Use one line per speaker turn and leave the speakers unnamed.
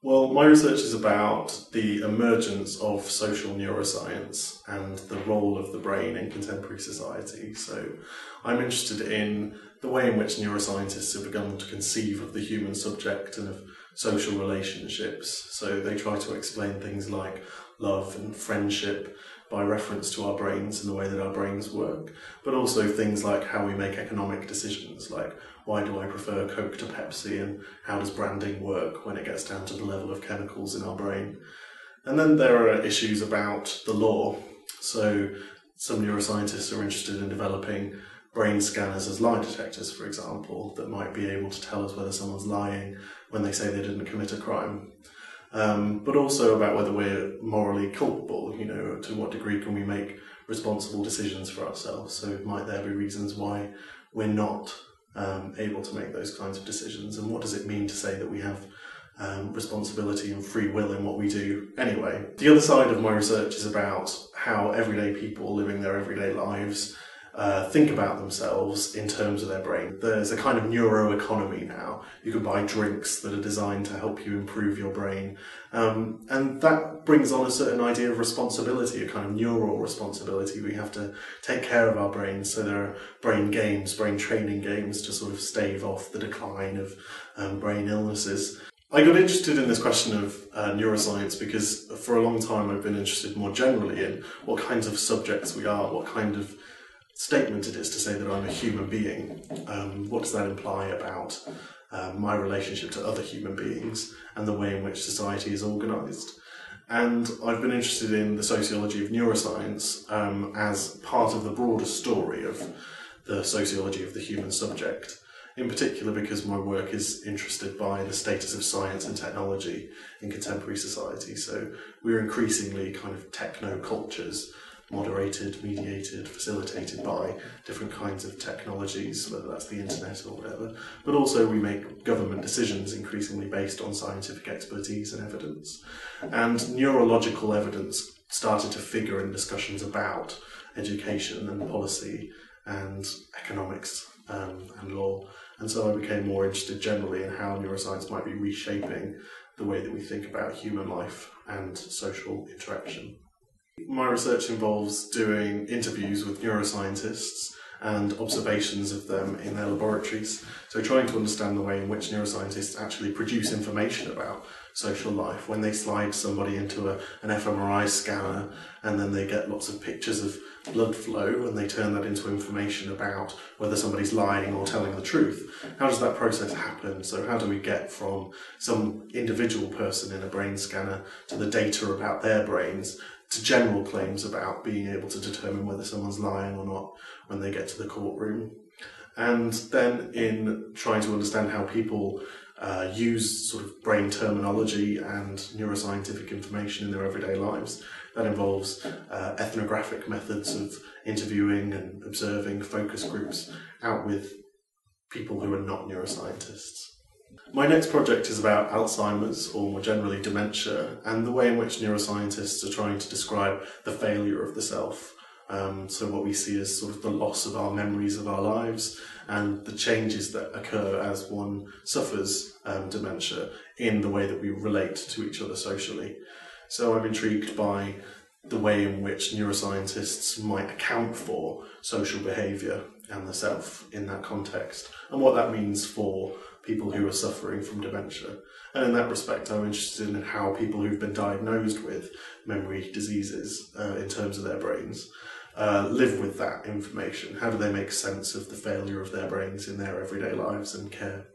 Well, my research is about the emergence of social neuroscience and the role of the brain in contemporary society. So I'm interested in the way in which neuroscientists have begun to conceive of the human subject and of social relationships. So they try to explain things like love and friendship by reference to our brains and the way that our brains work, but also things like how we make economic decisions, like why do I prefer Coke to Pepsi, and how does branding work when it gets down to the level of chemicals in our brain. And then there are issues about the law. So some neuroscientists are interested in developing brain scanners as lie detectors, for example, that might be able to tell us whether someone's lying when they say they didn't commit a crime. But also about whether we're morally culpable, to what degree can we make responsible decisions for ourselves. So might there be reasons why we're not able to make those kinds of decisions, and what does it mean to say that we have responsibility and free will in what we do anyway. The other side of my research is about how everyday people living their everyday lives think about themselves in terms of their brain. There's a kind of neuroeconomy now. You can buy drinks that are designed to help you improve your brain. And that brings on a certain idea of responsibility, a kind of neural responsibility. We have to take care of our brains. So there are brain games, brain training games to sort of stave off the decline of brain illnesses. I got interested in this question of neuroscience because for a long time I've been interested more generally in what kinds of subjects we are, what kind of statement it is to say that I'm a human being. What does that imply about my relationship to other human beings and the way in which society is organised? And I've been interested in the sociology of neuroscience as part of the broader story of the sociology of the human subject, in particular because my work is interested by the status of science and technology in contemporary society. So we're increasingly kind of techno-cultures, moderated, mediated, facilitated by different kinds of technologies, whether that's the internet or whatever. But also we make government decisions increasingly based on scientific expertise and evidence. And neurological evidence started to figure in discussions about education and policy and economics and law. And so I became more interested generally in how neuroscience might be reshaping the way that we think about human life and social interaction. My research involves doing interviews with neuroscientists and observations of them in their laboratories. So trying to understand the way in which neuroscientists actually produce information about social life. When they slide somebody into an fMRI scanner and then they get lots of pictures of blood flow and they turn that into information about whether somebody's lying or telling the truth. How does that process happen? So how do we get from some individual person in a brain scanner to the data about their brains to general claims about being able to determine whether someone's lying or not when they get to the courtroom? And then in trying to understand how people use sort of brain terminology and neuroscientific information in their everyday lives. That involves ethnographic methods of interviewing and observing focus groups out with people who are not neuroscientists. My next project is about Alzheimer's, or more generally dementia, and the way in which neuroscientists are trying to describe the failure of the self. So what we see as sort of the loss of our memories of our lives and the changes that occur as one suffers dementia in the way that we relate to each other socially. So I'm intrigued by the way in which neuroscientists might account for social behaviour and the self in that context, and what that means for people who are suffering from dementia. And in that respect, I'm interested in how people who've been diagnosed with memory diseases in terms of their brains live with that information. How do they make sense of the failure of their brains in their everyday lives and care?